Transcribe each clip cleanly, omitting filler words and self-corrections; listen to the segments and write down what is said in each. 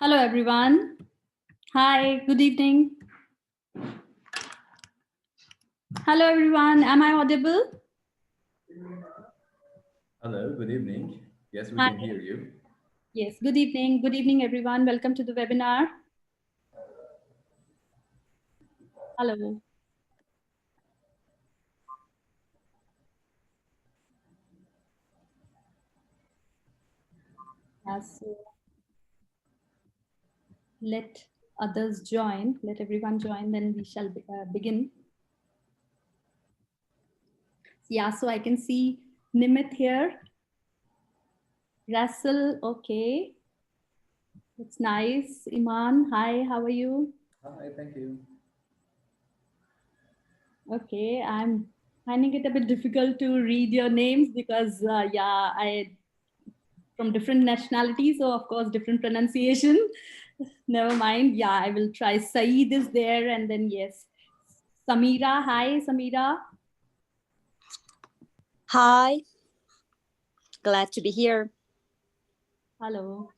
Hello, everyone. Hi, good evening. Hello, everyone. Am I audible? Hello, good evening. Yes, we Hi. can hear you. Yes, good evening. Good evening, everyone. Welcome to the webinar. Hello. Yes, so let others join. Let everyone join, then we shall begin. Yeah, so I can see Nimit here. Russell, okay. It's nice. Iman, hi, how are you? Hi, thank you. Okay, I'm finding it a bit difficult to read your names because, yeah, I from different nationalities, so of course, different pronunciation. Never mind. Yeah, I will try. Saeed is there, and then yes, Samira. Hi, Samira. Hi, glad to be here. Hello.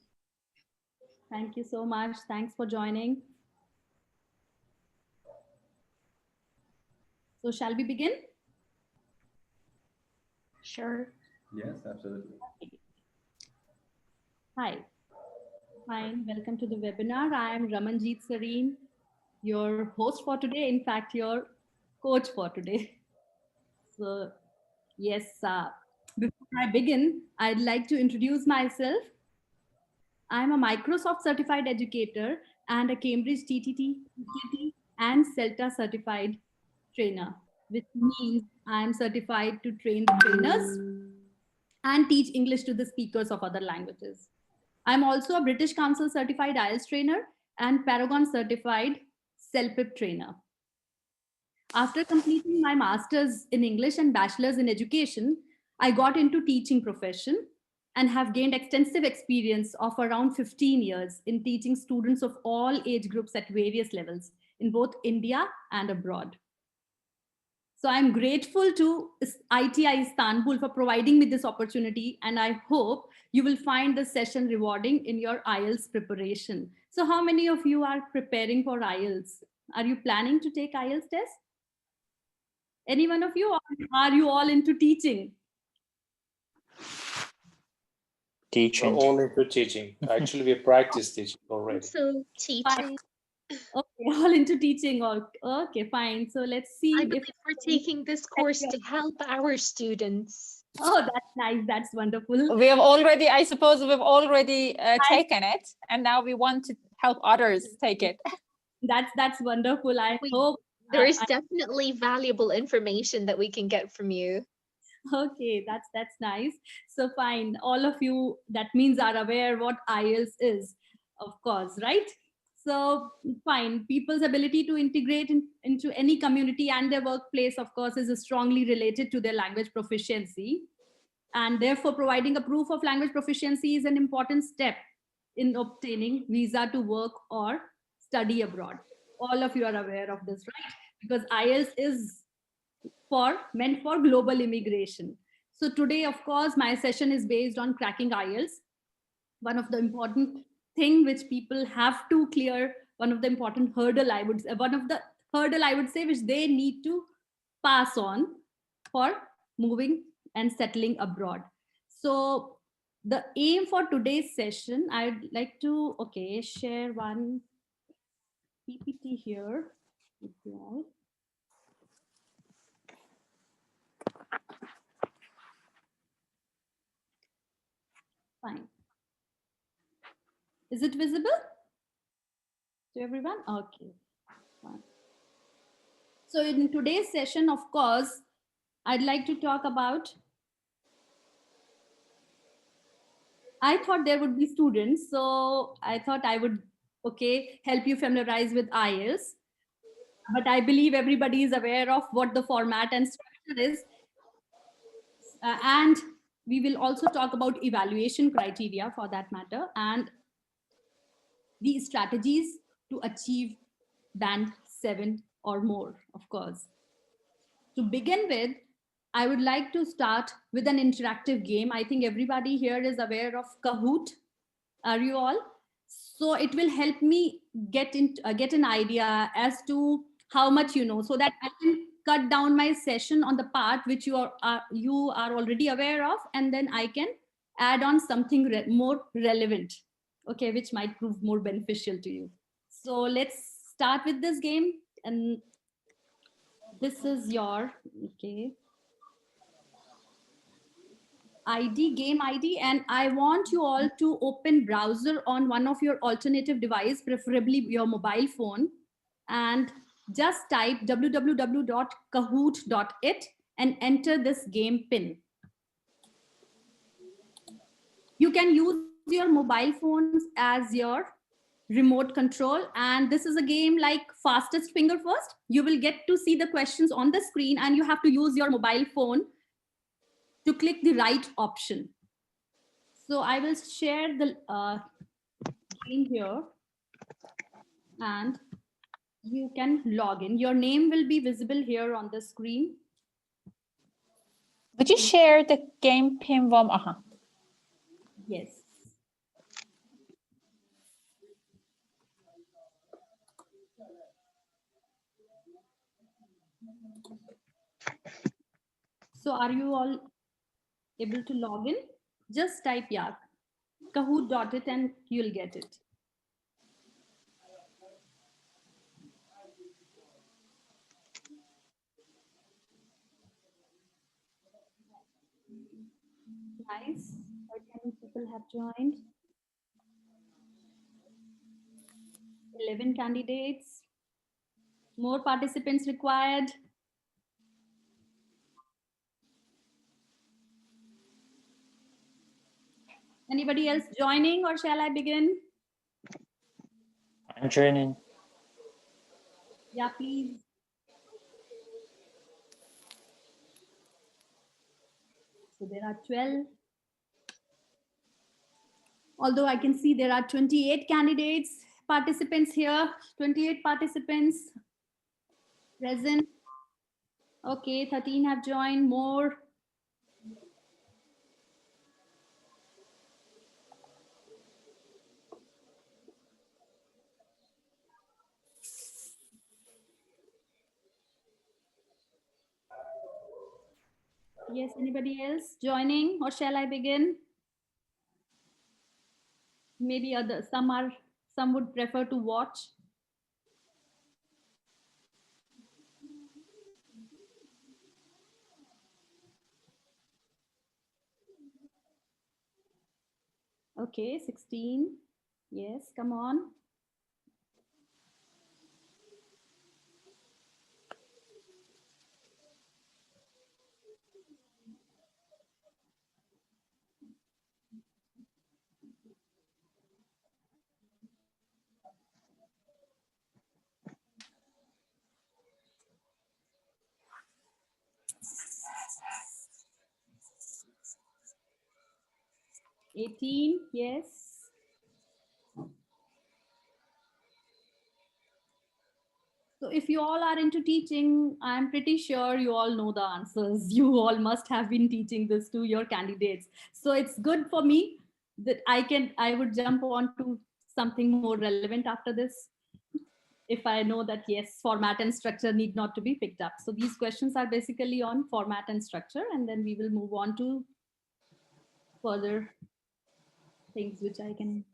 Thank you so much. Thanks for joining. So, shall we begin? Sure. Yes, absolutely. Hi. Fine. Welcome to the webinar. I am Ramanjeet Sarin, your host for today. In fact, your coach for today. So, yes, before I begin, I'd like to introduce myself. I'm a Microsoft certified educator and a Cambridge TTT and CELTA certified trainer, which means I'm certified to train the trainers and teach English to the speakers of other languages. I'm also a British Council certified IELTS trainer and Paragon certified CELPIP trainer. After completing my master's in English and bachelor's in education, I got into teaching profession and have gained extensive experience of around 15 years in teaching students of all age groups at various levels in both India and abroad. So I'm grateful to ITI Istanbul for providing me this opportunity, and I hope you will find this session rewarding in your IELTS preparation. So how many of you are preparing for IELTS? Are you planning to take IELTS test? Any one of you, or are you all into teaching? Teaching. We're all into teaching. Actually, we practice teaching already. So, teaching. Fine. Okay, all into teaching. Or okay, fine. So let's see I if believe we're taking this course to help our students. oh, that's nice. That's wonderful. We have already, I suppose we've already taken it, and now we want to help others take it. That's wonderful. I hope There is definitely valuable information that we can get from you. okay, that's nice. So fine, all of you that means are aware what IELTS is, of course, right? So fine, people's ability to integrate into any community and their workplace, of course, is strongly related to their language proficiency, and therefore providing a proof of language proficiency is an important step in obtaining visa to work or study abroad. All of you are aware of this, right? Because IELTS is meant for global immigration. So today, of course, my session is based on cracking IELTS. One of the important thing which people have to clear, one of the important hurdle I would say, one of the hurdle I would say which they need to pass on for moving and settling abroad. So the aim for today's session, I'd like to share one PPT here with you all. Fine. Is it visible to everyone? Okay. Fine. So in today's session, of course, I'd like to talk about, I thought there would be students, so I thought I would, help you familiarize with IELTS. But I believe everybody is aware of what the format and structure is. And we will also talk about evaluation criteria for that matter and the strategies to achieve band 7 or more, of course. To begin with, I would like to start with an interactive game. I think everybody here is aware of Kahoot. Are you all? So it will help me get an idea as to how much you know, so that I can cut down my session on the part which you are already aware of, and then I can add on something more relevant, okay, which might prove more beneficial to you. So let's start with this game. And this is your, okay, ID, game ID, and I want you all to open browser on one of your alternative device, preferably your mobile phone, and just type www.kahoot.it and enter this game pin. You can use your mobile phones as your remote control, and this is a game like fastest finger first. You will get to see the questions on the screen, and you have to use your mobile phone to click the right option. So I will share the game here, and you can log in. Your name will be visible here on the screen. Would you share the game pin from? Yes. So are you all able to log in? Just type kahoot.it and you'll get it. Nice. Quite many people have joined. 11 candidates. More participants required. Anybody else joining, or shall I begin? I'm joining. Yeah, please. So there are 12. Although I can see there are 28 candidates, participants here, 28 participants present. Okay, 13 have joined, more. Yes, anybody else joining, or shall I begin? Maybe some would prefer to watch. Okay, 16. Yes, come on. $18, yes. So if you all are into teaching, I'm pretty sure you all know the answers. You all must have been teaching this to your candidates. So it's good for me that I would jump on to something more relevant after this, if I know that, yes, format and structure need not to be picked up. So these questions are basically on format and structure, and then we will move on to further things which I can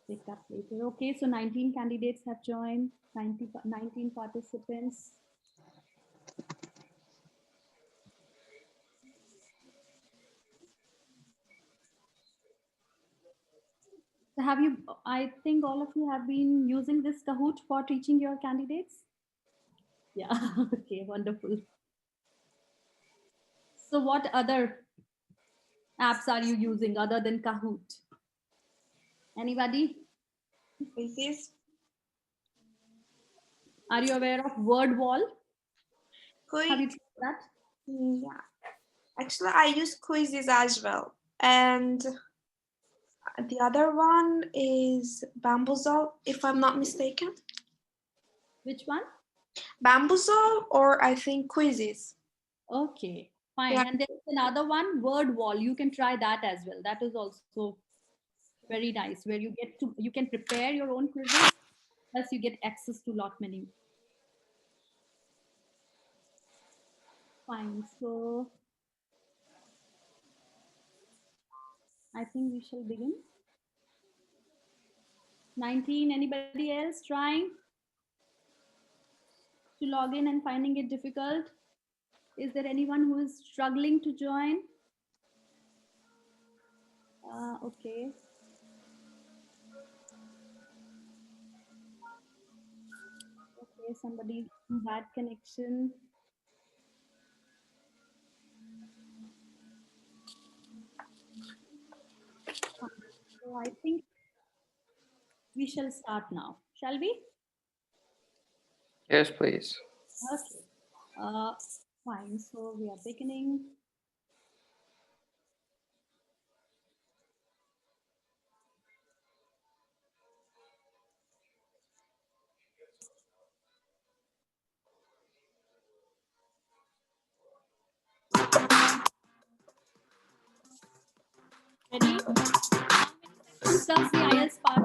pick up later. Okay, so 19 candidates have joined, 19 participants. So have you, I think all of you have been using this Kahoot for teaching your candidates? Yeah, okay, wonderful. So what other apps are you using other than Kahoot? Anybody? Quizzes. Are you aware of Word Wall? Have you Quiz. tried that? Yeah. Actually, I use quizzes as well. And the other one is Bamboozle, if I'm not mistaken. Which one? Bamboozle, or I think quizzes. Okay, fine. Yeah. And there's another one, Word Wall. You can try that as well. That is also very nice, where you can prepare your own quizzes, plus you get access to lot many. Fine. So I think we shall begin. 19. Anybody else trying to log in and finding it difficult? Is there anyone who is struggling to join? Okay. Okay, somebody bad connection. So I think we shall start now. Shall we? Yes, please. Okay. Fine. So we are beginning. Ready? How many sections does the IELTS part?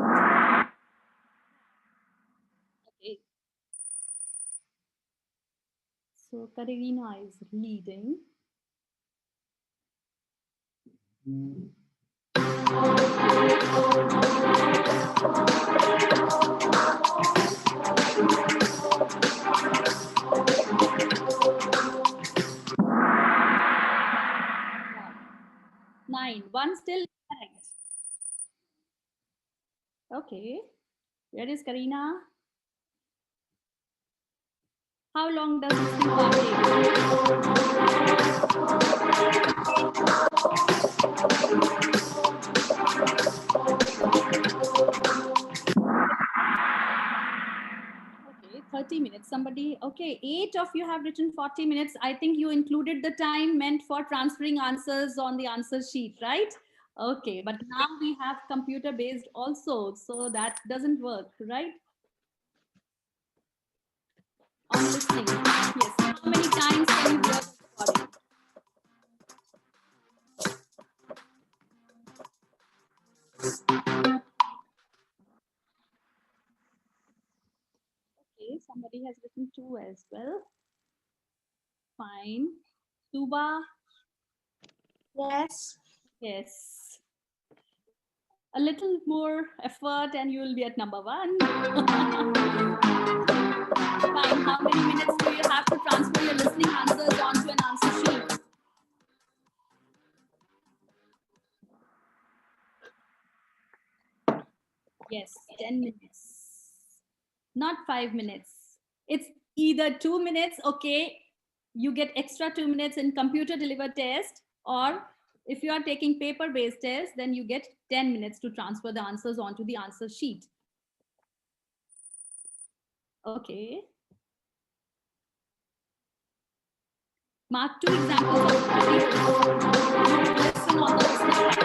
Okay. So Katerina is leading. Nine. One still correct. Okay. Where is Karina? How long does this thing Okay, 30 minutes. Somebody, okay, 8 of you have written 40 minutes. I think you included the time meant for transferring answers on the answer sheet, right? Okay, but now we have computer based also, so that doesn't work, right? On listening, yes. How many times can you hear the recording? Okay, somebody has written 2 as well. Fine. Tuba, Yes. yes. A little more effort and you will be at number 1. Fine. How many minutes do you have to transfer your listening answers onto an answer sheet? Yes, 10 minutes. Not 5 minutes. It's either 2 minutes, okay, you get extra 2 minutes in computer delivered test, or if you are taking paper based test, then you get 10 minutes to transfer the answers onto the answer sheet. Okay. Mark 2 examples of audio. Listen on the listening part.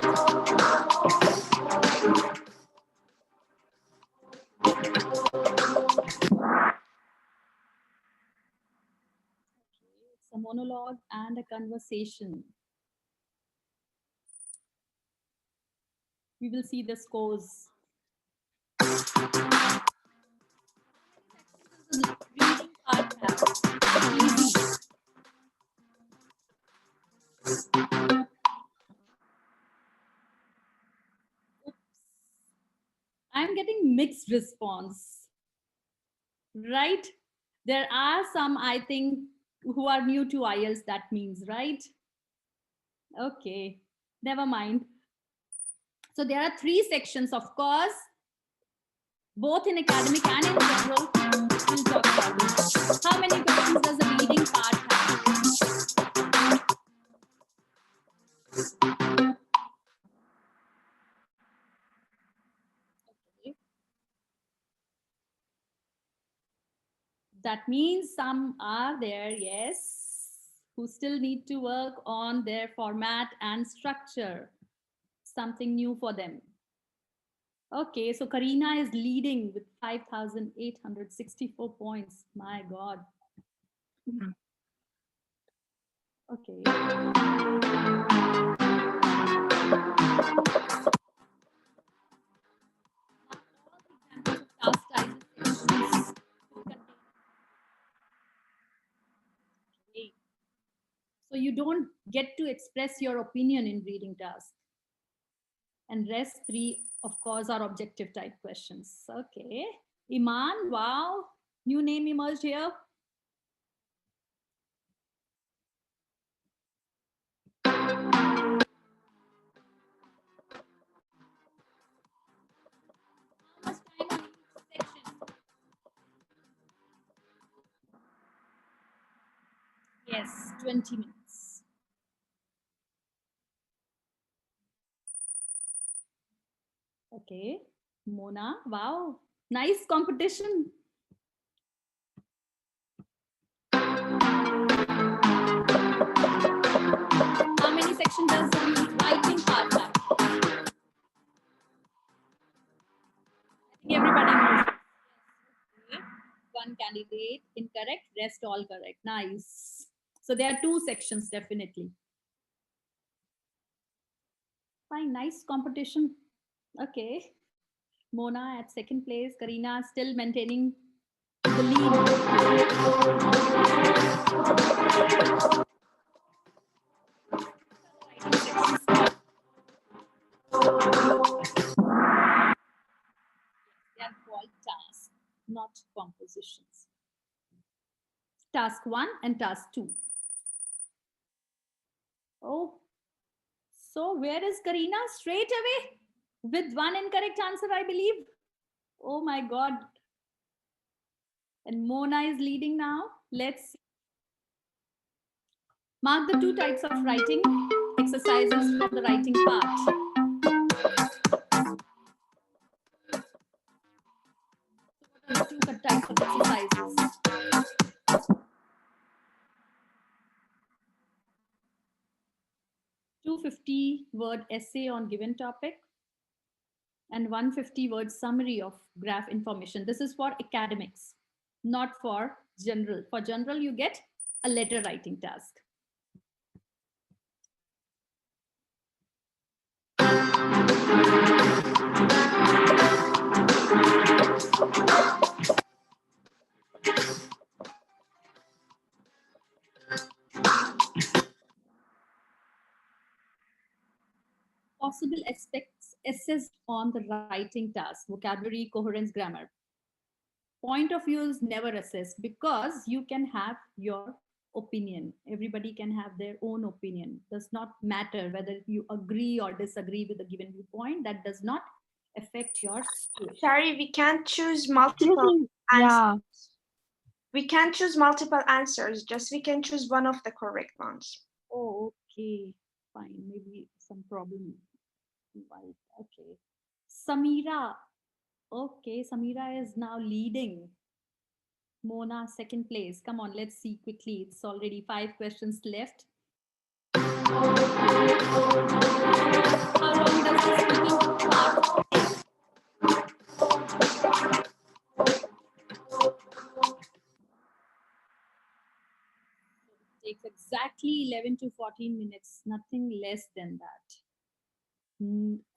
It's a monologue and a conversation. We will see the scores. Reading part have. Easy. I'm getting mixed response, right? There are some, I think, who are new to IELTS, that means, right? Okay, never mind. So there are 3 sections, of course, both in academic and in general. We'll talk about this. How many questions does the reading part have? Okay. That means some are there, yes, who still need to work on their format and structure. Something new for them. Okay, so Karina is leading with 5,864 points. My God. Okay. So you don't get to express your opinion in reading task. And rest 3, of course, are objective type questions. Okay. Iman, wow, new name emerged here. How much time on each section? Yes, 20 minutes. Okay. Mona, wow, nice competition. How many sections does the writing part have? I think everybody knows. Okay. One candidate incorrect, rest all correct. Nice. So there are 2 sections definitely. Fine, nice competition. Okay. Mona at second place. Karina still maintaining the lead. They are called tasks, not compositions. Task 1 and task 2. Oh, so where is Karina? Straight away with 1 incorrect answer, I believe. Oh my God. And Mona is leading now. Let's mark the 2 types of writing exercises from the writing part. 2 types of exercises. 250-word essay on given topic and 150-word summary of graph information. This is for academics, not for general. For general, you get a letter writing task. Possible aspects assessed on the writing task: vocabulary, coherence, grammar. Point of view is never assessed because you can have your opinion. Everybody can have their own opinion. Does not matter whether you agree or disagree with a given viewpoint. That does not affect your score. Sorry, we can't choose multiple answers. Yeah. We can't choose multiple answers, just we can choose one of the correct ones. Oh, okay. Fine. Maybe some problem. Right. Okay. Samira. Okay, Samira is now leading. Mona, second place. Come on, let's see quickly. It's already 5 questions left. How long does the speaking part take? Takes exactly 11 to 14 minutes, nothing less than that.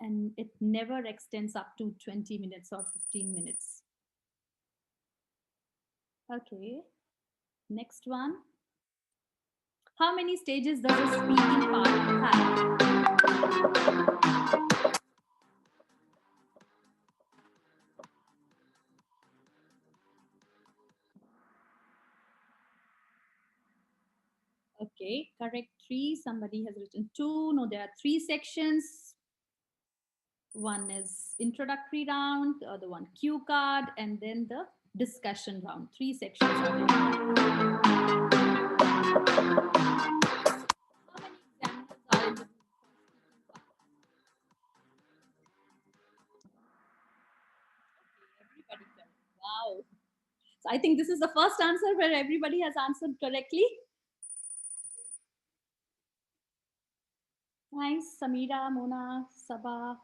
And it never extends up to 20 minutes or 15 minutes. Okay, next one. How many stages does a speaking part have? Okay, correct 3. Somebody has written 2. No, there are 3 sections. One is introductory round, the other one cue card, and then the discussion round. 3 sections are there. How many examiners are in the speaking part? Okay, everybody correct. Wow. So I think this is the first answer where everybody has answered correctly. Nice, Samira, Mona, Sabah.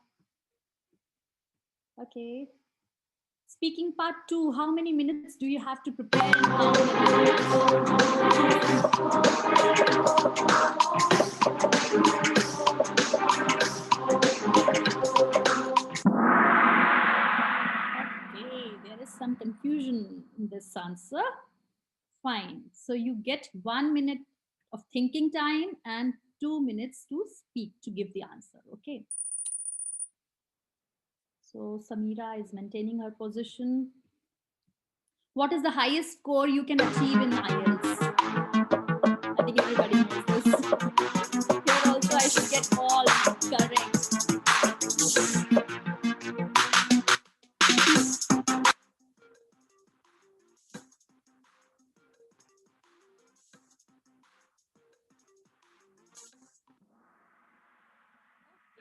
Okay. Speaking part 2, how many minutes do you have to prepare? And how Okay, there is some confusion in this answer. Fine. So you get 1 minute of thinking time and 2 minutes to speak, to give the answer. Okay. So Samira is maintaining her position. What is the highest score you can achieve in IELTS? I think everybody knows this. Here also I should get all correct.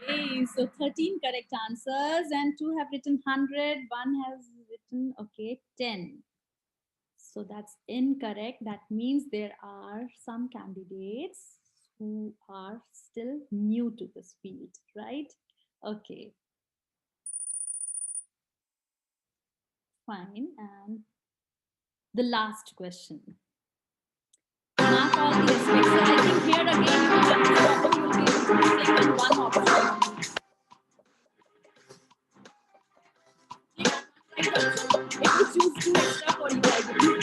Okay, so 13 correct answers and 2 have written 100, 1 has written, okay, 10. So that's incorrect. That means there are some candidates who are still new to this field, right? Okay, fine. And the last question. Mark all the aspects. So I think here again, if you have this problem, you'll be able to click on one option. Click on right option. It will choose 2 extra for you, I believe.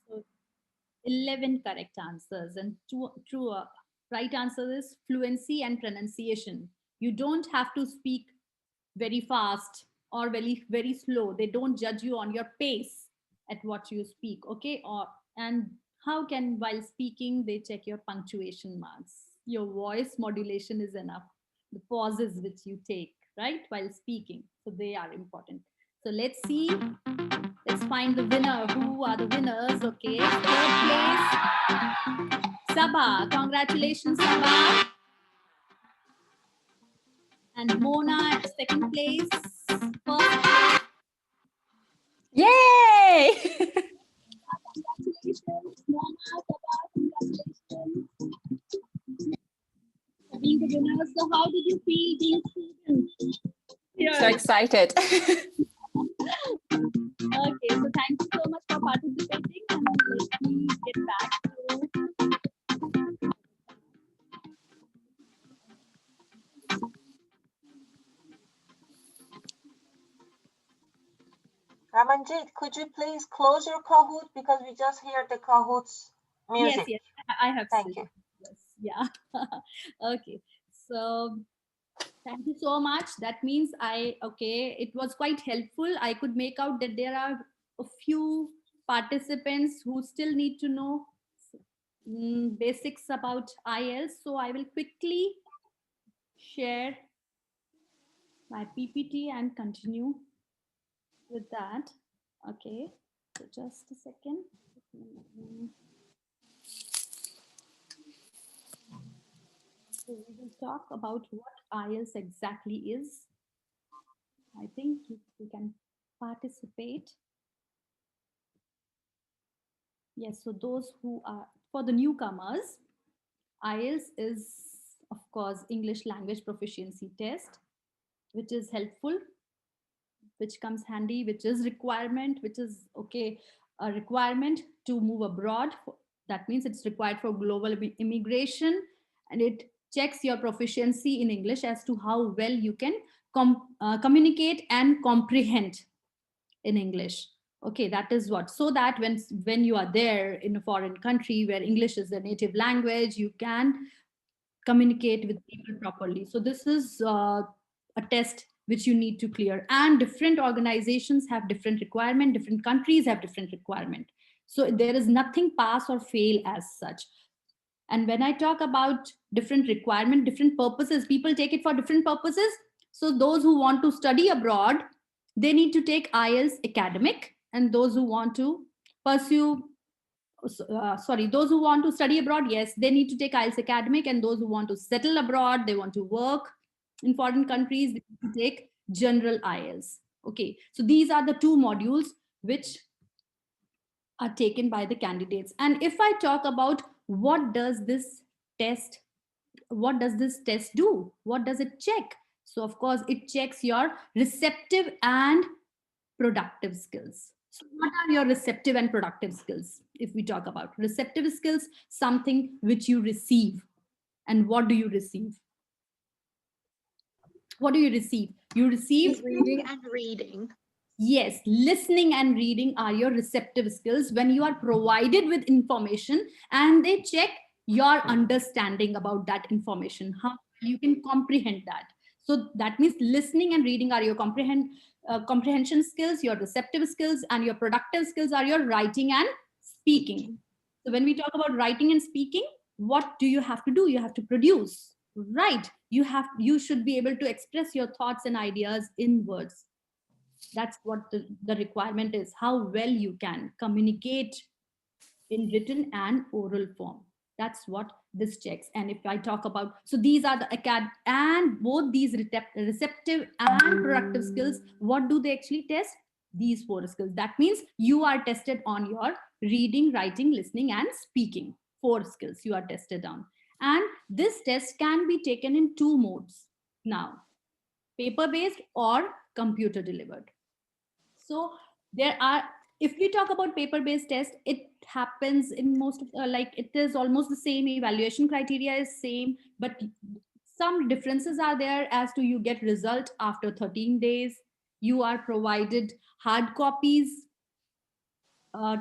So 11 correct answers and true right answer is fluency and pronunciation. You don't have to speak very fast or very slow. They don't judge you on your pace at what you speak. Okay. And how can, while speaking, they check your punctuation marks? Your voice modulation is enough. The pauses which you take, right, while speaking, so they are important. So let's see. Let's find the winner. Who are the winners? Okay, third place, Sabha. Congratulations, Sabha. And Mona at second place. First place. Yay! Congratulations, Mona, Sabha. Congratulations for being the winners. So, how did you feel being students? So excited. Okay, so thank you so much for participating, and let me get back to. Ramanjeet, could you please close your Kahoot because we just hear the Kahoot's music? Yes, I have. Thank you. Yes, yeah. Okay, so thank you so much. That means it was quite helpful. I could make out that there are a few participants who still need to know basics about IELTS. So I will quickly share my PPT and continue with that. Okay, so just a second. So we will talk about what IELTS exactly is. I think you can participate. Yes, so those who are, for the newcomers, IELTS is, of course, English language proficiency test, which is helpful, which comes handy, which is requirement, which is, okay, a requirement to move abroad. That means it's required for global immigration, and it checks your proficiency in English as to how well you can communicate and comprehend in English. Okay, that is what. So that when you are there in a foreign country where English is the native language, you can communicate with people properly. So this is a test which you need to clear, and different organizations have different requirement, different countries have different requirement. So there is nothing pass or fail as such. And when I talk about different requirement, different purposes, people take it for different purposes. So those who want to study abroad, they need to take IELTS academic, and those who want to pursue those who want to study abroad, yes, they need to take IELTS academic, and those who want to settle abroad, they want to work in foreign countries, they need to take general IELTS. Okay, so these are the 2 modules which are taken by the candidates. And if I talk about what does this test do, what does it check? So of course it checks your receptive and productive skills. So what are your receptive and productive skills? If we talk about receptive skills, something which you receive. And what do you receive? What do you receive? You receive, Listening and reading. yes, listening and reading are your receptive skills when you are provided with information and they check your understanding about that information, how you can comprehend that. So that means listening and reading are your comprehension skills, your receptive skills, and your productive skills are your writing and speaking. So when we talk about writing and speaking, what do you have to do? You have to produce, right? You should be able to express your thoughts and ideas in words. That's what the requirement is, how well you can communicate in written and oral form. That's what this checks. And if I talk about, so these are the acad and both these receptive and productive skills, what do they actually test? These four skills. That means you are tested on your reading, writing, listening, and speaking. Four skills you are tested on. And this test can be taken in two modes now: paper based or computer delivered. So there are, if we talk about paper based test, it happens in most of like it is almost the same, evaluation criteria is same, but some differences are there as to you get result after 13 days, you are provided hard copies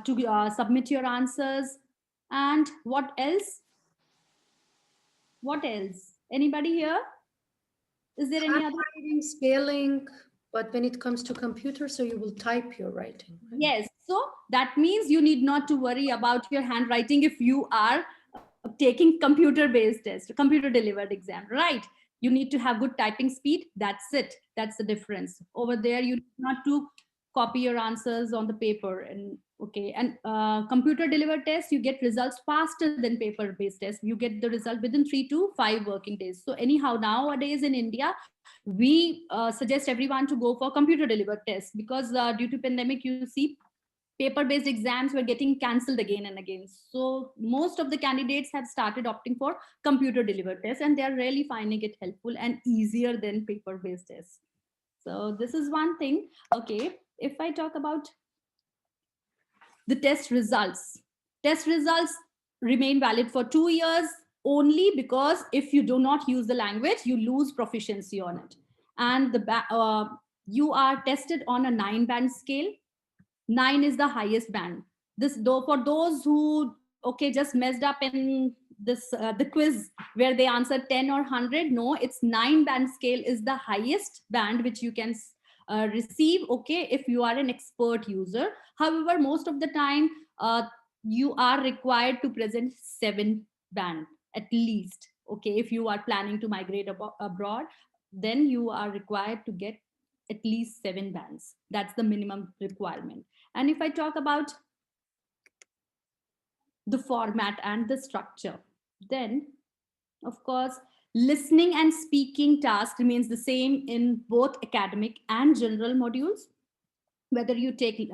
to submit your answers, and what else, what else, anybody here, is there any other? Handwriting, spelling, but when it comes to computer, so you will type your writing. Right? Yes, so that means you need not to worry about your handwriting if you are taking computer-based test, computer-delivered exam, right? You need to have good typing speed. That's it. That's the difference. Over there, you need not to copy your answers on the paper. And okay, and computer-delivered test, you get results faster than paper-based test. You get the result within 3 to 5 working days. So anyhow, nowadays in India, we suggest everyone to go for computer delivered tests because due to pandemic, you see paper based exams were getting cancelled again and again. So most of the candidates have started opting for computer delivered tests, and they are really finding it helpful and easier than paper based tests. So this is one thing. Okay, if I talk about the test results remain valid for 2 years only, because if you do not use the language, you lose proficiency on it. And you are tested on a 9-band scale. 9 is the highest band. This, though, for those who okay just messed up in this the quiz where they answered 10 or 100, no, it's 9-band scale is the highest band which you can receive, okay, if you are an expert user. However, most of the time you are required to present 7 band at least, okay, if you are planning to migrate abroad, then you are required to get at least 7 bands. That's the minimum requirement. And if I talk about the format and the structure, then of course, listening and speaking task remains the same in both academic and general modules. Whether you take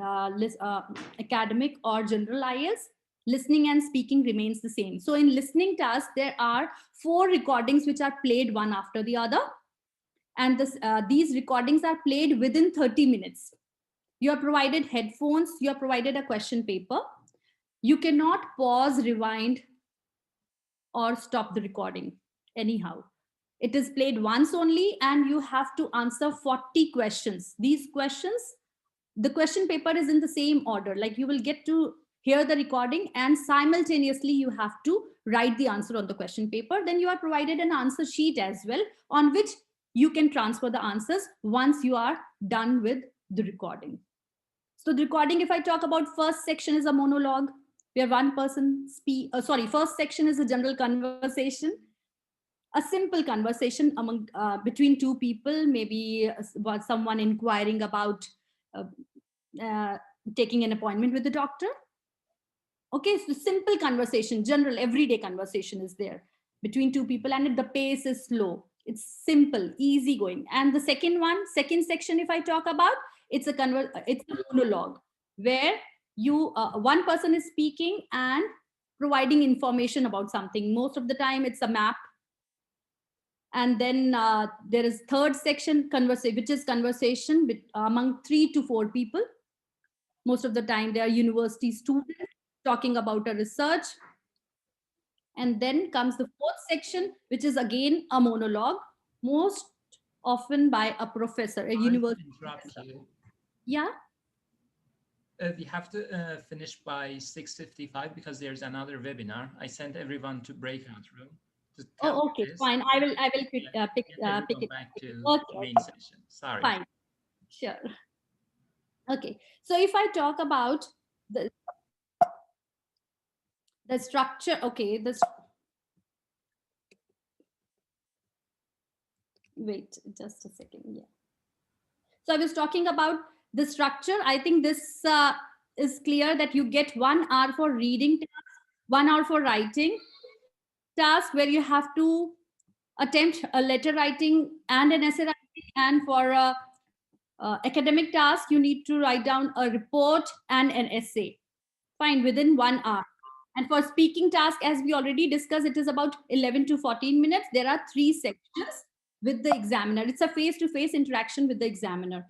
academic or general IELTS, listening and speaking remains the same. So in listening task, there are 4 recordings which are played one after the other. And these recordings are played within 30 minutes. You are provided headphones, you are provided a question paper. You cannot pause, rewind, or stop the recording anyhow. It is played once only, and you have to answer 40 questions. These questions, the question paper is in the same order. Like you will get to hear the recording and simultaneously you have to write the answer on the question paper. Then you are provided an answer sheet as well, on which you can transfer the answers once you are done with the recording. So the recording, if I talk about, first section is a monologue where one person first section is a general conversation, a simple conversation among between two people, maybe someone inquiring about uh, uh, taking an appointment with the doctor. Okay, so simple conversation, general everyday conversation is there between two people, and the pace is slow. It's simple, easy going. And the second section, if I talk about, it's a monologue where you one person is speaking and providing information about something. Most of the time, it's a map. And then there is third section, which is conversation among 3 to 4 people. Most of the time, they are university students talking about a research. And then comes the fourth section, which is again a monologue. Most often by a professor, a Sorry to university interrupt professor. you. Yeah. We have to finish by 6:55 because there's another webinar. I sent everyone to breakout room to tell Oh, you okay, this. fine. I will pick Yeah, get pick everyone it. back to Okay, main okay, session. Sorry. fine, sure. Okay, so if I talk about the structure, okay, this. Wait, just a second. Yeah. So I was talking about the structure. I think this is clear that you get 1 hour for reading task, 1 hour for writing task, where you have to attempt a letter writing and an essay writing, and for a academic task you need to write down a report and an essay, fine, within 1 hour. And for speaking task, as we already discussed, it is about 11 to 14 minutes. There are 3 sections with the examiner. It's a face-to-face interaction with the examiner.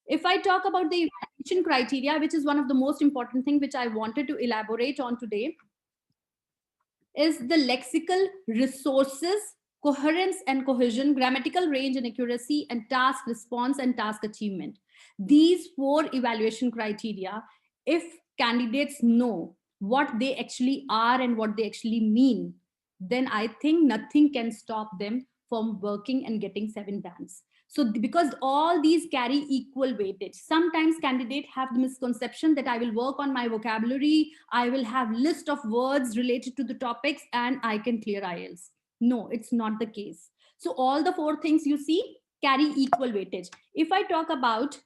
If I talk about the evaluation criteria, which is one of the most important thing which I wanted to elaborate on today, is the lexical resources, coherence and cohesion, grammatical range and accuracy, and task response and task achievement. These 4 evaluation criteria, if candidates know what they actually are and what they actually mean, then I think nothing can stop them from working and getting 7 bands. So because all these carry equal weightage, sometimes candidates have the misconception that I will work on my vocabulary, I will have list of words related to the topics, and I can clear IELTS. No, it's not the case. So all the 4 things you see carry equal weightage. If I talk about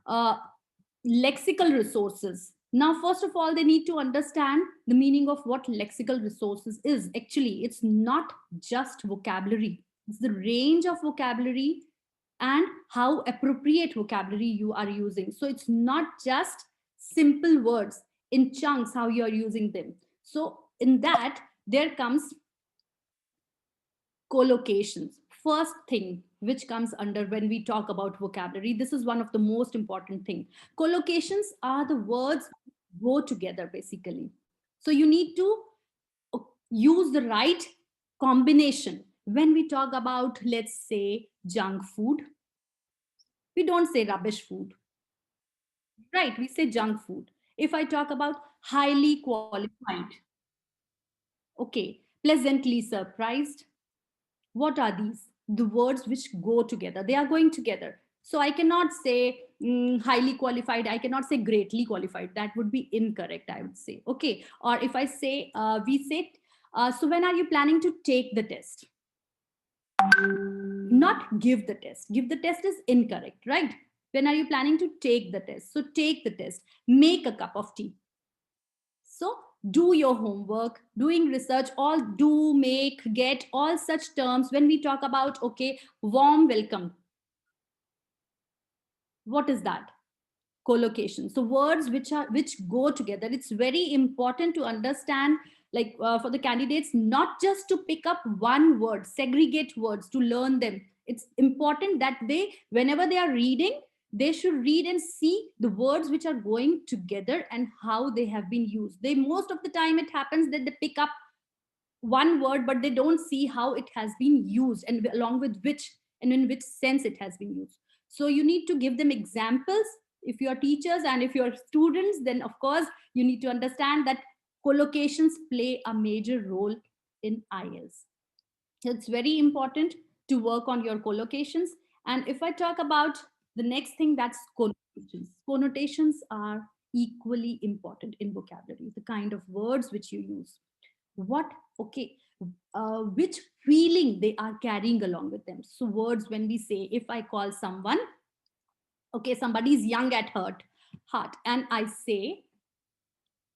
uh, lexical resources, now first of all they need to understand the meaning of what lexical resources is. Actually, it's not just vocabulary, it's the range of vocabulary and how appropriate vocabulary you are using. So it's not just simple words in chunks how you are using them. So in that there comes collocations. First thing which comes under when we talk about vocabulary, this is one of the most important thing. Collocations are the words go together basically. So you need to use the right combination. When we talk about, let's say, junk food, we don't say rubbish food, right? We say junk food. If I talk about highly qualified, okay, pleasantly surprised, what are these? The words which go together, they are going together. So I cannot say highly qualified, I cannot say greatly qualified, that would be incorrect, I would say. Okay, or if I say we say so when are you planning to take the test? Not give the test. Give the test is incorrect, right? When are you planning to take the test? So take the test. Make a cup of tea. So do your homework, doing research, all do, make, get, all such terms. When we talk about, okay, warm welcome, what is that? Collocation. So words which go together. It's very important to understand, like for the candidates, not just to pick up one word, segregate words to learn them. It's important that they, whenever they are reading, they should read and see the words which are going together and how they have been used. They, most of the time it happens that they pick up one word but they don't see how it has been used and along with which and in which sense it has been used. So you need to give them examples. If you are teachers and if you are students, then of course you need to understand that collocations play a major role in IELTS. So it's very important to work on your collocations. And if I talk about the next thing, that's connotations. Connotations are equally important in vocabulary, the kind of words which you use, what, okay, which feeling they are carrying along with them. So words, when we say, if I call someone, okay, somebody is young at heart, and I say,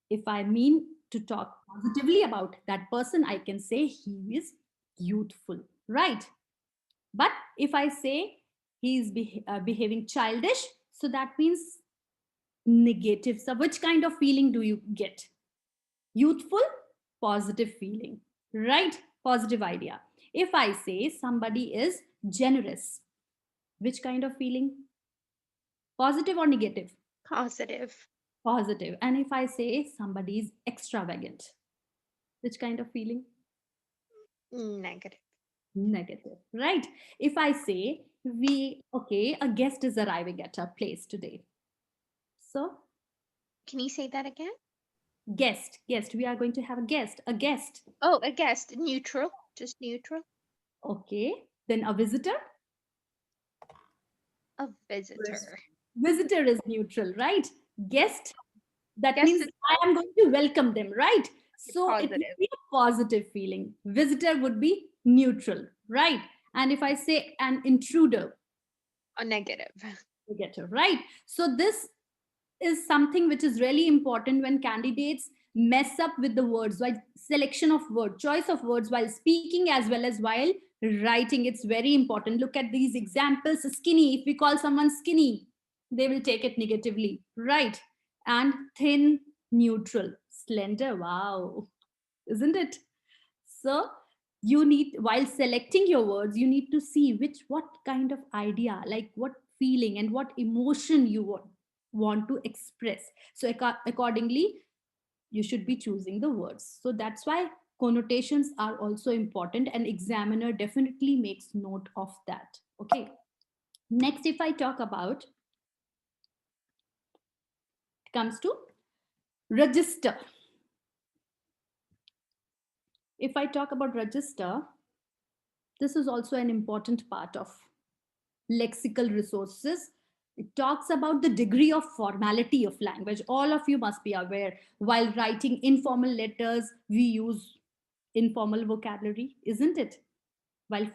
if I mean to talk positively about that person, I can say he is youthful, right? But if I say he is behaving childish, so that means negative. So which kind of feeling do you get? Youthful, positive feeling, right? Positive idea. If I say somebody is generous, which kind of feeling? Positive or negative? Positive. Positive. And if I say somebody is extravagant, which kind of feeling? Negative. Negative, right? If I say okay, a guest is arriving at our place today. So Can you say that again? guest, we are going to have a guest. Oh, a guest, neutral, just neutral. Okay, then a visitor. A visitor. Visitor is neutral, right? Guest, that Guest means is I am going to welcome them, right? So it would positive. be a positive feeling. Visitor would be neutral, right? And if I say an intruder, A negative. negative, right? So this is something which is really important when candidates mess up with the words, while selection of word, choice of words while speaking as well as while writing. It's very important. Look at these examples. Skinny, if we call someone skinny, they will take it negatively, right? And thin, neutral. Slender, wow, isn't it? So you need, while selecting your words, you need to see what kind of idea, like what feeling and what emotion you want to express. So accordingly, you should be choosing the words. So that's why connotations are also important, and examiner definitely makes note of that. Okay. Next, if I talk about, it comes to register. If I talk about register, this is also an important part of lexical resources. It talks about the degree of formality of language. All of you must be aware, while writing informal letters, we use informal vocabulary, isn't it? While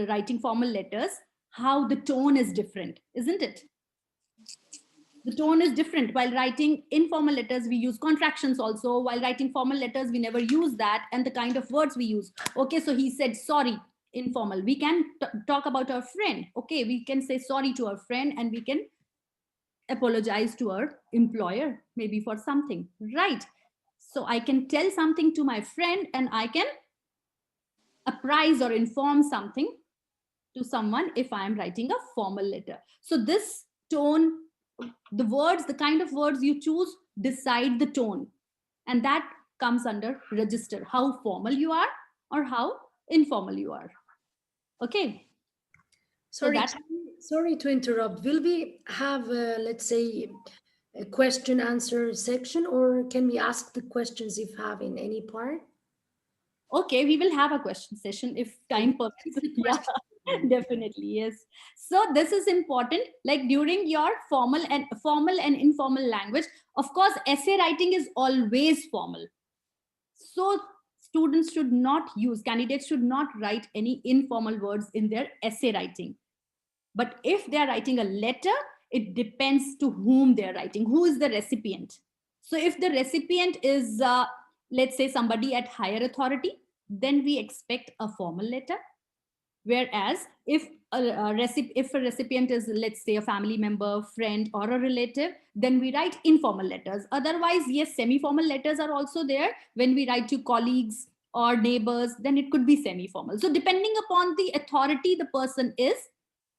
writing formal letters, how the tone is different, isn't it? The tone is different. While writing informal letters, we use contractions also. While writing formal letters, we never use that, and the kind of words we use. Okay, so he said sorry, informal. We can talk about our friend. Okay, we can say sorry to our friend, and we can apologize to our employer, maybe for something, right? So I can tell something to my friend, and I can apprise or inform something to someone if I am writing a formal letter. So this tone, the words, the kind of words you choose decide the tone, and that comes under register, how formal you are or how informal you are. Okay. So Sorry, that, sorry to interrupt. Will we have, let's say, a question answer section, or can we ask the questions if have in any part? okay, we will have a question session if time permits. Yeah, definitely, yes. So this is important, like during your formal and informal language. Of course, essay writing is always formal. So candidates should not write any informal words in their essay writing. But if they are writing a letter, it depends to whom they are writing, who is the recipient. So if the recipient is, let's say, somebody at higher authority, then we expect a formal letter. Whereas if if a recipient is, let's say, a family member, friend, or a relative, then we write informal letters. Otherwise, yes, semi-formal letters are also there. When we write to colleagues or neighbors, then it could be semi-formal. So depending upon the authority the person is,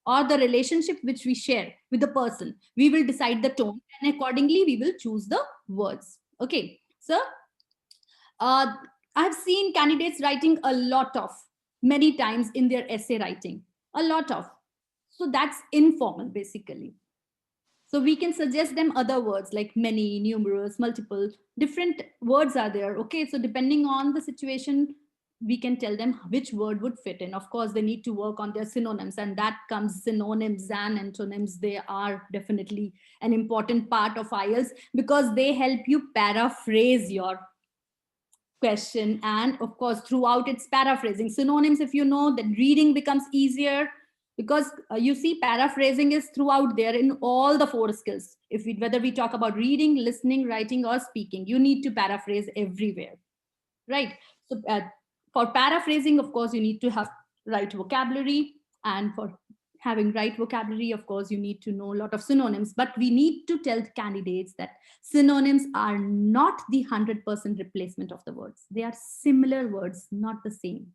or the relationship which we share with the person, we will decide the tone, and accordingly we will choose the words. Okay. So uh, I've seen candidates writing a lot of, many times in their essay writing, a lot of. So that's informal basically. So we can suggest them other words like many, numerous, multiple, different words are there. Okay, so depending on the situation, we can tell them which word would fit in. Of course, they need to work on their synonyms, and that comes synonyms and antonyms. They are definitely an important part of IELTS because they help you paraphrase your question, and of course throughout it's paraphrasing. Synonyms, if you know, then reading becomes easier, because you see, paraphrasing is throughout there in all the four skills. Whether we talk about reading, listening, writing, or speaking, you need to paraphrase everywhere, right? So for paraphrasing, of course, you need to have right vocabulary, and for having right vocabulary, of course, you need to know a lot of synonyms. But we need to tell the candidates that synonyms are not the 100% replacement of the words. They are similar words, not the same.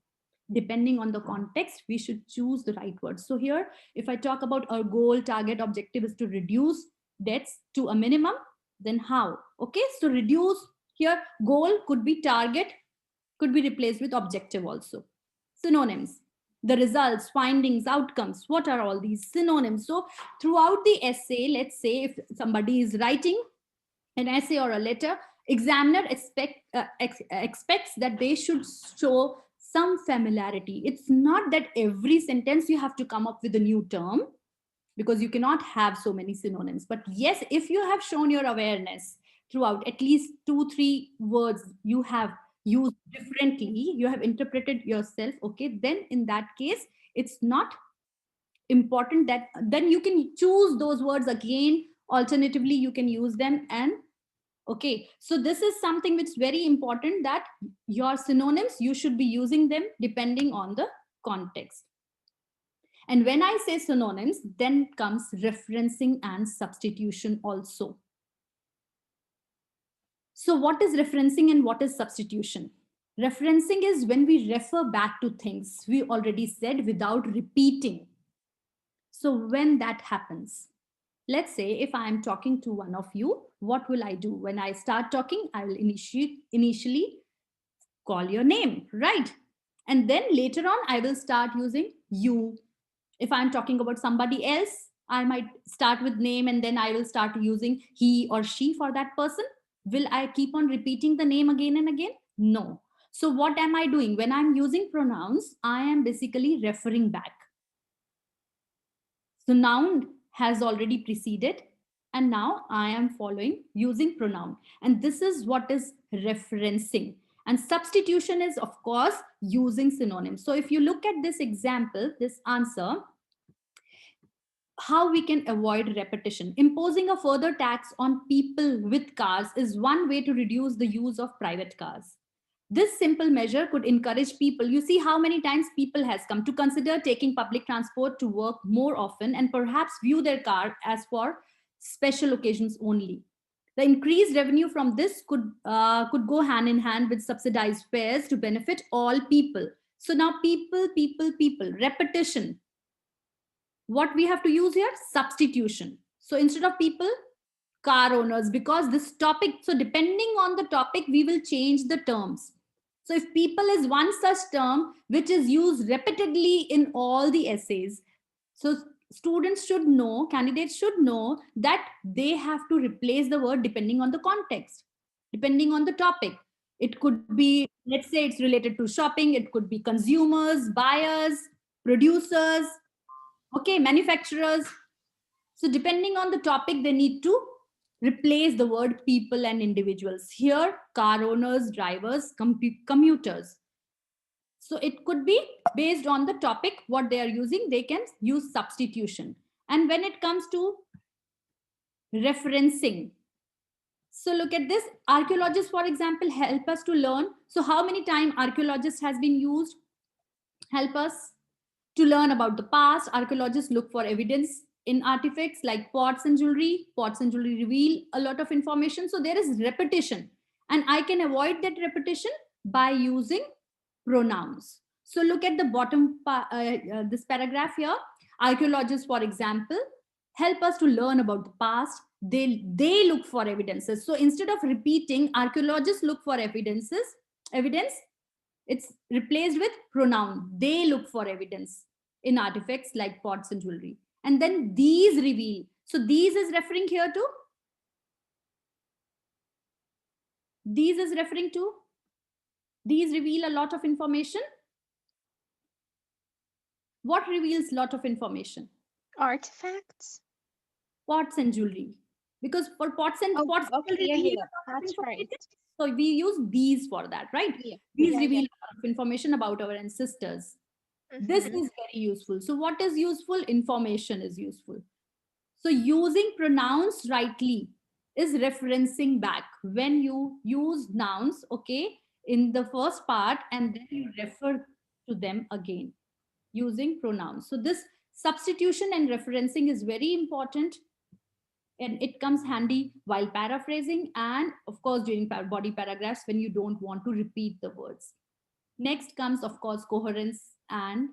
Depending on the context, we should choose the right words. So here, if I talk about our goal, target, objective is to reduce debts to a minimum, then how? Okay, so reduce, here goal could be target, could be replaced with objective also. Synonyms: the results, findings, outcomes. What are all these synonyms? So throughout the essay, let's say if somebody is writing an essay or a letter, examiner expects that they should show some familiarity. It's not that every sentence you have to come up with a new term, because you cannot have so many synonyms. But yes, if you have shown your awareness throughout, at least 2-3 words you have used differently, you have interpreted yourself, okay, then in that case, it's not important that then you can choose those words again. Alternatively, you can use them. And okay, so this is something which is very important, that your synonyms, you should be using them depending on the context. And when I say synonyms, then comes referencing and substitution also. So what is referencing and what is substitution? Referencing is when we refer back to things we already said without repeating. So when that happens, let's say if I am talking to one of you, what will I do? When I start talking, I will initially call your name, right? And then later on, I will start using you. If I'm talking about somebody else, I might start with name and then I will start using he or she for that person. Will I keep on repeating the name again and again? No. So what am I doing? When I'm using pronouns, I am basically referring back. So noun has already preceded, and now I am following using pronoun. And this is what is referencing. And substitution is, of course, using synonyms. So if you look at this example, this answer, how we can avoid repetition. Imposing a further tax on people with cars is one way to reduce the use of private cars. This simple measure could encourage people. You see how many times people has come to consider taking public transport to work more often and perhaps view their car as for special occasions only. The increased revenue from this could go hand in hand with subsidized fares to benefit all people. So now people, repetition. What we have to use here? Substitution. So instead of people, car owners, because this topic, so depending on the topic, we will change the terms. So if people is one such term which is used repeatedly in all the essays, so students should know, candidates should know that they have to replace the word depending on the context, depending on the topic. It could be, let's say it's related to shopping, it could be consumers, buyers, producers, okay, manufacturers. So depending on the topic, they need to replace the word people and individuals. Here, car owners, drivers, commuters. So it could be based on the topic, what they are using, they can use substitution. And when it comes to referencing, so look at this. Archaeologists, for example, help us to learn. So how many times archaeologist has been used? Help us to learn about the past. Archaeologists look for evidence in artifacts like pots and jewelry. Pots and jewelry reveal a lot of information. So there is repetition. And I can avoid that repetition by using pronouns. So look at the bottom, this paragraph here. Archaeologists, for example, help us to learn about the past. They look for evidences. So instead of repeating, archaeologists look for evidence, it's replaced with pronoun. They look for evidence in artifacts like pots and jewelry. And then these reveal. So these is referring here to? These is referring to? These reveal a lot of information. What reveals lot of information? Artifacts. Pots and jewelry. Because for pots and Okay, jewelry, yeah, reveal yeah, a lot of that's right. information. So we use these for that, right? Yeah, These yeah, reveal yeah. a lot of information about our ancestors. This Mhm. is very useful. So what is useful? Information is useful. So using pronouns rightly is referencing back. When you use nouns, okay, in the first part, and then you refer to them again using pronouns. So this substitution and referencing is very important, and it comes handy while paraphrasing and of course during body paragraphs when you don't want to repeat the words. Next comes, of course, coherence and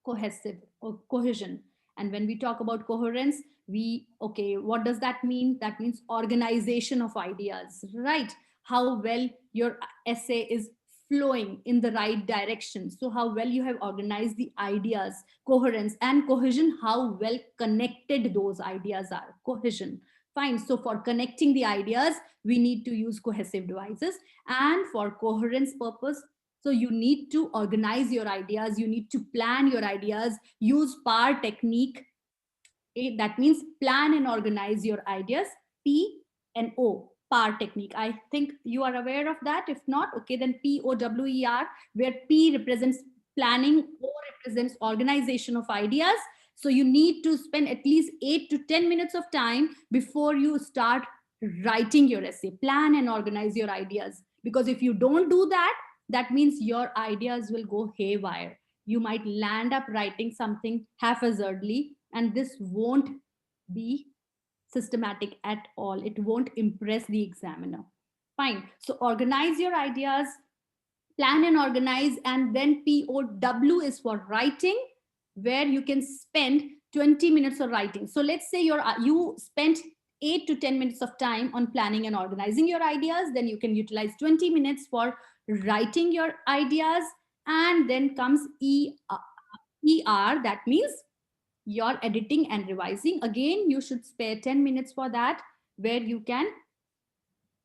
cohesive or cohesion. And when we talk about coherence, what does that mean? That means organization of ideas, right? How well your essay is flowing in the right direction. So how well you have organized the ideas, coherence and cohesion, how well connected those ideas are, cohesion. Fine. So for connecting the ideas, we need to use cohesive devices, and for coherence purpose, so you need to organize your ideas, you need to plan your ideas, use PAR technique. That means plan and organize your ideas, P and O, PAR technique. I think you are aware of that. If not, okay, then POWER, where P represents planning, O represents organization of ideas. So you need to spend at least 8 to 10 minutes of time before you start writing your essay. Plan and organize your ideas. Because if you don't do that, that means your ideas will go haywire. You might land up writing something haphazardly, and this won't be systematic at all. It won't impress the examiner. Fine. So organize your ideas, plan and organize, and then POW is for writing, where you can spend 20 minutes for writing. So let's say you spent 8 to 10 minutes of time on planning and organizing your ideas, then you can utilize 20 minutes for writing your ideas, and then comes ER, that means your editing and revising. Again, you should spare 10 minutes for that, where you can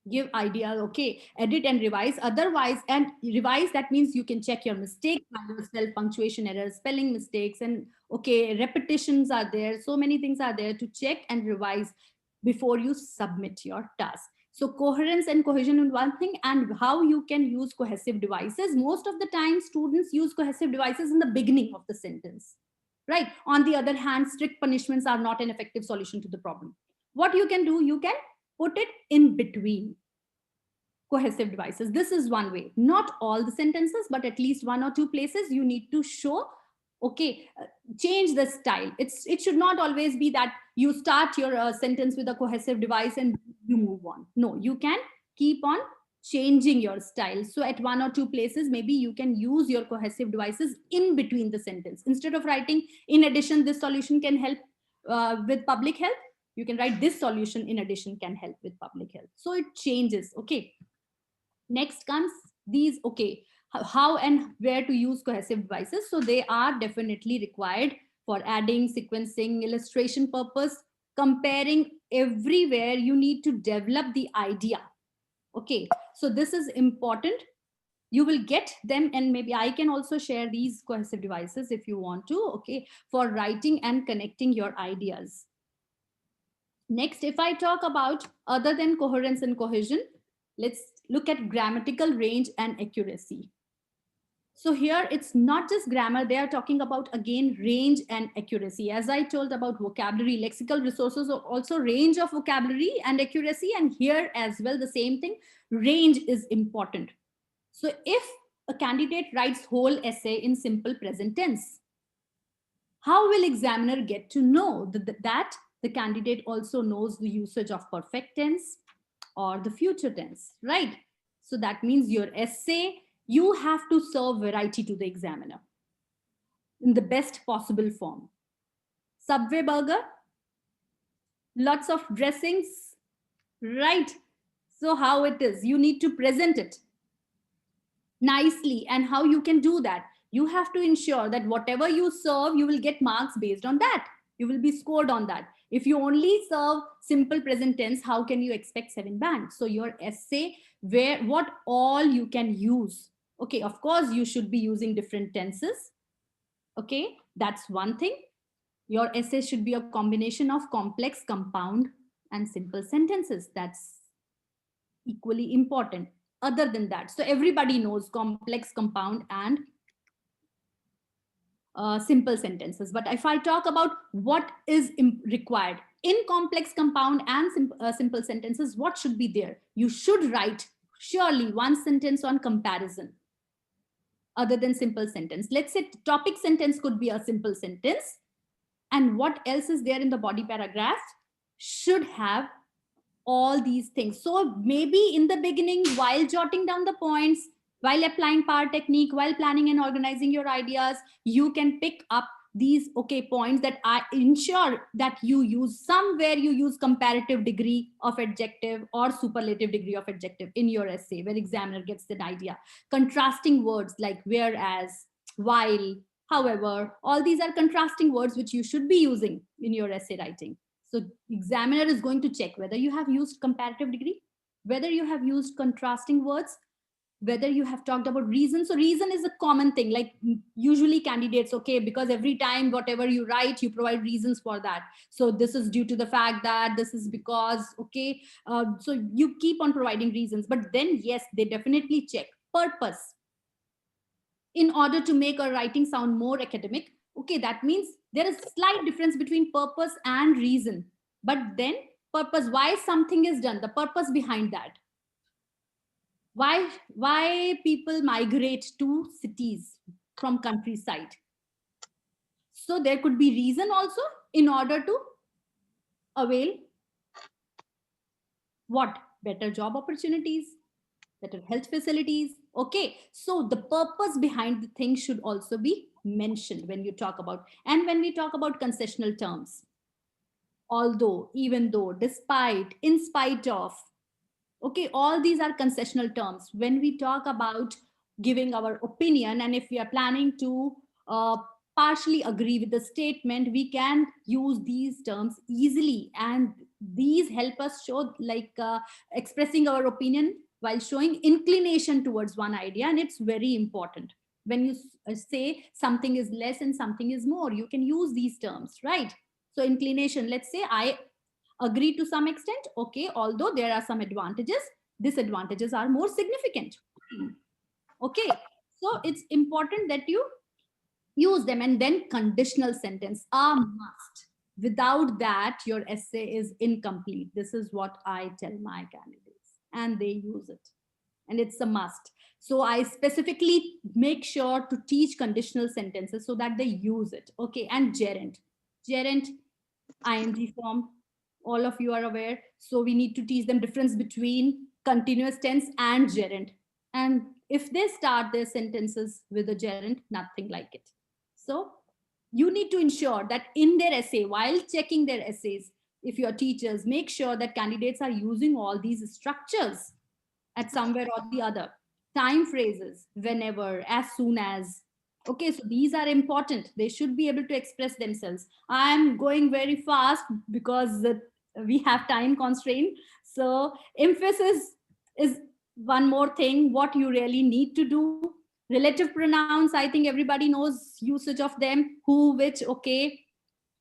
give ideas, okay, edit and revise. Otherwise, and revise, that means you can check your mistakes by yourself, punctuation errors, spelling mistakes, and okay, repetitions are there. So many things are there to check and revise before you submit your task. So coherence and cohesion is one thing, and how you can use cohesive devices. Most of the time, students use cohesive devices in the beginning of the sentence, right? On the other hand, strict punishments are not an effective solution to the problem. What you can do, you can put it in between cohesive devices. This is one way. Not all the sentences, but at least 1 or 2 places you need to show, okay, change the style. It should not always be that you start your sentence with a cohesive device and you move on. No, you can keep on changing your style. So at 1 or 2 places, maybe you can use your cohesive devices in between the sentence. Instead of writing, in addition, this solution can help with public health, you can write this solution in addition can help with public health. So it changes, okay. Next comes these, okay, how and where to use cohesive devices. So they are definitely required for adding, sequencing, illustration purpose, comparing. Everywhere you need to develop the idea. Okay, so this is important. You will get them, and maybe I can also share these cohesive devices if you want to, okay, for writing and connecting your ideas. Next, if I talk about other than coherence and cohesion, let's look at grammatical range and accuracy. So here it's not just grammar, they are talking about again range and accuracy. As I told about vocabulary, lexical resources are also range of vocabulary and accuracy, and here as well the same thing, range is important. So if a candidate writes whole essay in simple present tense, how will examiner get to know that the candidate also knows the usage of perfect tense or the future tense, right? So that means your essay, you have to serve variety to the examiner in the best possible form. Subway burger, lots of dressings, right? So how it is, you need to present it nicely. And how you can do that? You have to ensure that whatever you serve, you will get marks based on that. You will be scored on that. If you only serve simple present tense, how can you expect 7 bands? So your essay, what all you can use. Okay, of course, you should be using different tenses. Okay, that's one thing. Your essay should be a combination of complex, compound, and simple sentences. That's equally important. Other than that, so everybody knows complex, compound, and simple sentences. But if I talk about what is required in complex, compound, and simple sentences, what should be there? You should write surely one sentence on comparison other than simple sentence. Let's say topic sentence could be a simple sentence. And what else is there in the body paragraph should have all these things. So maybe in the beginning, while jotting down the points, while applying PAR technique, while planning and organizing your ideas, you can pick up these points that I ensure that you use somewhere. You use comparative degree of adjective or superlative degree of adjective in your essay, where examiner gets an idea. Contrasting words like whereas, while, however, all these are contrasting words which you should be using in your essay writing. So examiner is going to check whether you have used comparative degree, whether you have used contrasting words, whether you have talked about reason. So reason is a common thing, like usually candidates, because every time whatever you write, you provide reasons for that. So this is due to the fact that, this is because, so you keep on providing reasons. But then yes, they definitely check purpose in order to make a writing sound more academic. That means there is slight difference between purpose and reason. But then purpose, why something is done, the purpose behind that, why people migrate to cities from countryside. So there could be reason also, in order to avail what? Better job opportunities, better health facilities. So the purpose behind the thing should also be mentioned when you talk about. And when we talk about concessional terms, although, even though, despite, in spite of, all these are concessional terms. When we talk about giving our opinion, and if we are planning to partially agree with the statement, we can use these terms easily, and these help us show, expressing our opinion while showing inclination towards one idea. And it's very important. When you say something is less and something is more, you can use these terms, right? So inclination, let's say I agree to some extent, although there are some advantages, disadvantages are more significant. So it's important that you use them. And then conditional sentence, a must. Without that, your essay is incomplete. This is what I tell my candidates, and they use it, and it's a must. So I specifically make sure to teach conditional sentences so that they use it. And gerund, ing form, all of you are aware. So we need to teach them difference between continuous tense and gerund. And if they start their sentences with a gerund, nothing like it. So you need to ensure that in their essay, while checking their essays, if your teachers, make sure that candidates are using all these structures at somewhere or the other. Time phrases, whenever, as soon as. So these are important. They should be able to express themselves. I'm going very fast because we have time constraint. So emphasis is one more thing, what you really need to do. Relative pronouns, I think everybody knows usage of them. Who, which,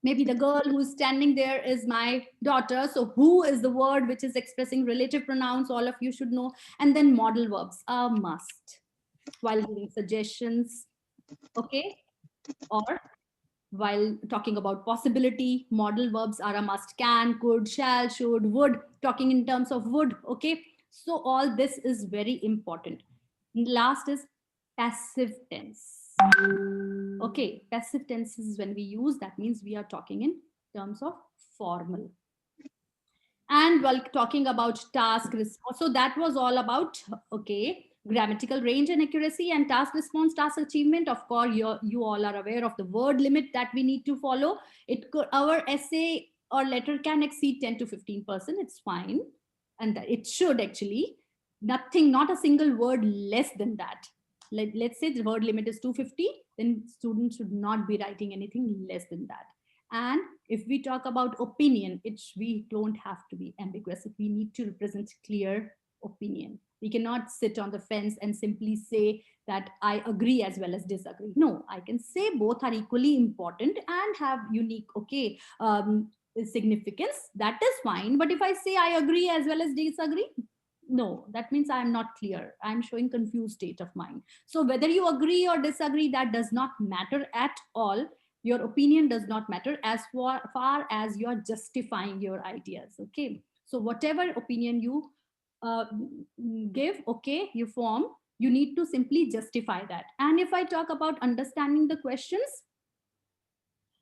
maybe the girl who's standing there is my daughter. So who is the word which is expressing relative pronouns, all of you should know. And then modal verbs are must while giving suggestions, or while talking about possibility. Modal verbs are a must: can, could, shall, should, would, talking in terms of would. So all this is very important. Last is passive tense. Passive tense is when we use, that means we are talking in terms of formal. And while talking about task response, so that was all about grammatical range and accuracy, and task response, task achievement. Of course, you all are aware of the word limit that we need to follow. Our essay or letter can exceed 10 to 15%. It's fine, and it should actually. Not a single word less than that. Let's say the word limit is 250, then students should not be writing anything less than that. And if we talk about opinion, we don't have to be ambiguous. We need to represent clear opinion. We cannot sit on the fence and simply say that I agree as well as disagree. No, I can say both are equally important and have unique significance. That is fine. But if I say I agree as well as disagree, no, that means I'm not clear. I'm showing confused state of mind. So whether you agree or disagree, that does not matter at all. Your opinion does not matter as far as you are justifying your ideas. So whatever opinion you give, you form, you need to simply justify that. And if I talk about understanding the questions,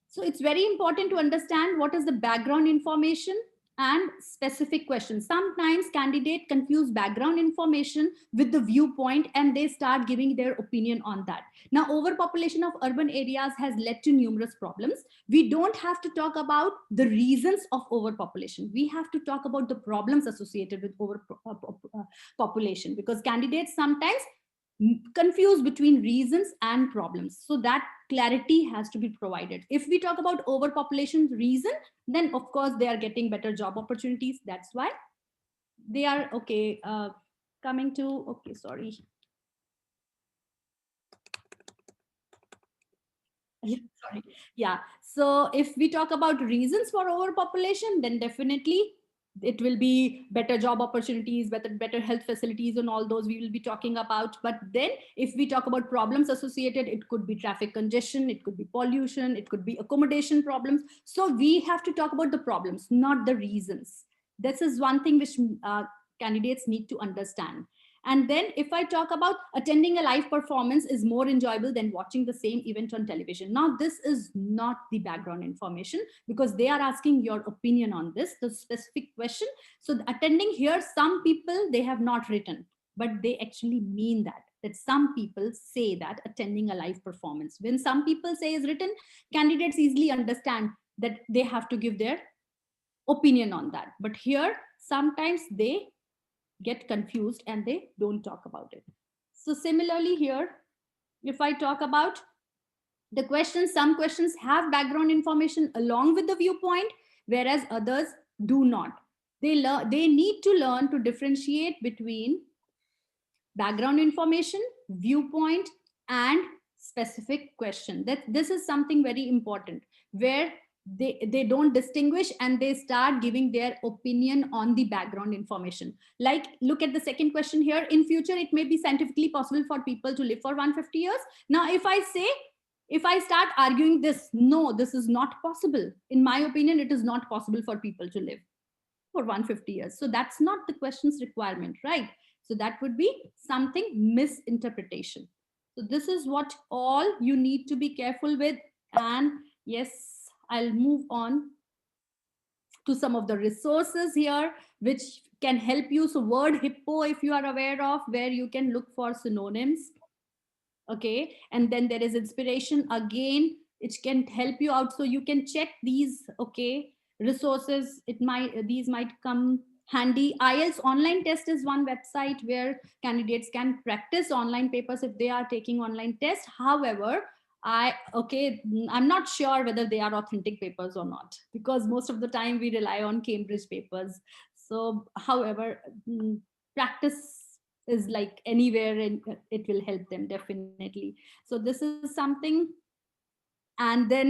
so it's very important to understand what is the background information and specific questions. Sometimes candidates confuse background information with the viewpoint and they start giving their opinion on that. Now, overpopulation of urban areas has led to numerous problems. We don't have to talk about the reasons of overpopulation. We have to talk about the problems associated with overpopulation, because candidates sometimes confuse between reasons and problems. So that clarity has to be provided. If we talk about overpopulation reason, then of course they are getting better job opportunities. That's why they are okay. Coming to, okay, sorry. Sorry. Yeah. So if we talk about reasons for overpopulation, then definitely it will be better job opportunities, better health facilities, and all those we will be talking about. But then if we talk about problems associated, it could be traffic congestion, it could be pollution, it could be accommodation problems. So we have to talk about the problems, not the reasons. This is one thing which candidates need to understand. And then if I talk about attending a live performance is more enjoyable than watching the same event on television. Now, this is not the background information, because they are asking your opinion on this, the specific question. So attending here, some people, they have not written, but they actually mean that some people say that attending a live performance. When some people say is written, candidates easily understand that they have to give their opinion on that. But here, sometimes they get confused and they don't talk about it. So similarly here, if I talk about the questions, some questions have background information along with the viewpoint, whereas others do not. They need to learn to differentiate between background information, viewpoint, and specific question. That this is something very important, where they don't distinguish and they start giving their opinion on the background information. Like, look at the second question here. In future, it may be scientifically possible for people to live for 150 years. Now, if I start arguing this, no, this is not possible. In my opinion, it is not possible for people to live for 150 years. So that's not the question's requirement, right? So that would be something misinterpretation. So this is what all you need to be careful with. And yes, I'll move on to some of the resources here which can help you. So word hippo, if you are aware of, where you can look for synonyms. Okay, and then there is inspiration again, it can help you out. So you can check these, okay, resources. These might come handy. IELTS online test is one website where candidates can practice online papers if they are taking online test. However, I'm not sure whether they are authentic papers or not, because most of the time we rely on Cambridge papers. So however, practice is like anywhere, and it will help them definitely. So this is something. And then